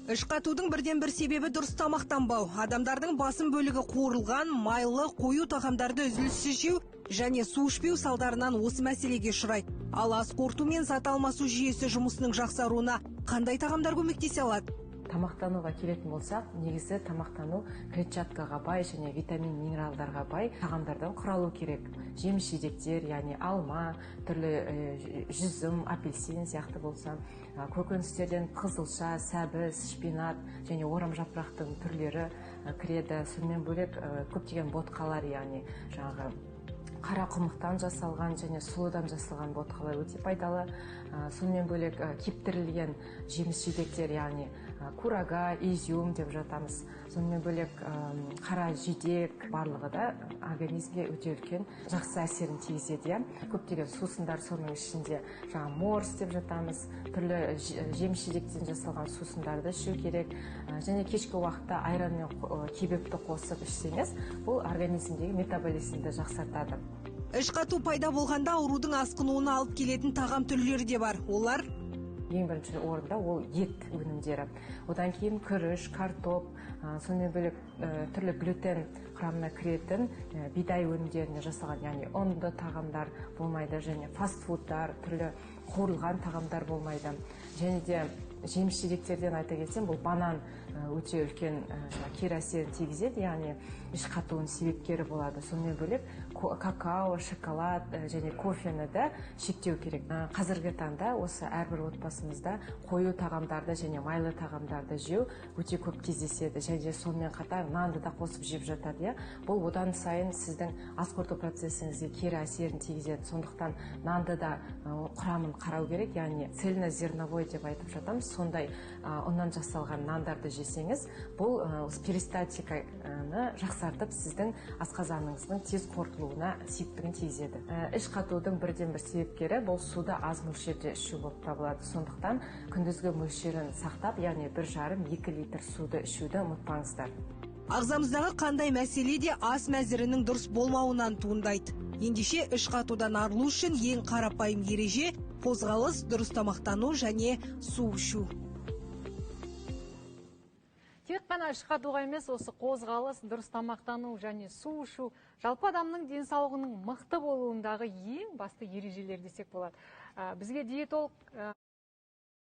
Іш қатудың бірден бір себебі дұрыс тамақтанбау. Адамдардың басым бөлігі қуырылған, майлы, қою тағамдарды үзіліссіз жеу және су ішпеу салдарынан осы мәселеге ұшырайды. Ал ас қорыту мен зат алмасу жүйесі жұмысының жақсаруына қандай тағамдар көмектесе алады? Тамақтануға келетін болсақ, негізі тамақтану клетчаткаға бай және витамин минералдарға бай тағамдардан құралу керек. Жеміс-жидектер, яғни алма, түрлі жүзім, апельсин сияқты болса, көкөністерден қызылша, сәбіз, шпинат және орам жапырақтың түрлері кіреді. Сонымен бөлек көптеген ботқалар, яғни жаңағы қара құмықтан жасалған және сұлыдан жасалған ботқалар өте пайдалы. Сонымен бөлек кептірілген жеміс-жидектер, яғни курага, изюм деп жатамыз. Сонымен бөлек қара жидек барлығы да организмге өте үлкен жақсы әсерін тигізеді. Көптеген сусындар соның ішінде жаңа морс деп жатамыз. Түрлі жеміс-жидектен жасалған сусындарды ішу керек. Және кешкі уақытта айран мен кебепті қосып ішсеңіз, бұл организмдегі метаболизмді жақсартады. Іш қату пайда болғанда аурудың асқынуына алып келетін тағам түрлері де бар. Олар ең бірінші орында ол ет өнімдері. Одан кейін күріш, картоп, сонымен бөлек түрлі глютен құрамына кіретін бидай өнімдеріне жасалған, яғни ұнды тағамдар болмайды, және фастфудтар, түрлі қуырылған тағамдар болмайды. Және де жеміс-жидектерден айта кетсем, бұл банан өте үлкен кері әсерін тигізеді, яғни іш қатуының себепкері болады. Сонымен бөлек какао, шоколад және кофені де шектеу керек. Қазіргі таңда осы әрбір отбасымызда қою тағамдарды және майлы тағамдарды жеу өте көп кездеседі. Және сонымен қатар нанды да қосып жеп жатады. Бұл одан сайын сіздің ас қорыту процесіңізге кері әсерін тигізеді. Сондықтан нанды да құрамын қарау керек, яғни цельнозерновой деп айтып жатамыз. Сондай ұннан жасалған нандарды жесеңіз, бұл перистальтиканы жақсартып, сіздің асқазаныңыздың тез қорытылуына септігін тигізеді. Іш қатудың бірден бір себепкері бұл суды аз мөлшерде ішу болып табылады. Сондықтан күндізгі мөлшерін сақтап, яғни 1,5-2 литр суды ішуді ұмытпаңыздар. Ағзамыздағы қандай мәселе де ас мәзірінің дұрыс болмауынан туындайды. Ендеше іш қатудан арылу үшін ең қарапайым ереже қозғалыс, дұрыс тамақтану және су ішу. Тек қана іш қатуға емес, осы қозғалыс, дұрыс тамақтану және су ішу жалпы адамның денсаулығының мықты болуындағы ең басты ережелер десек болады. Бізге диетолог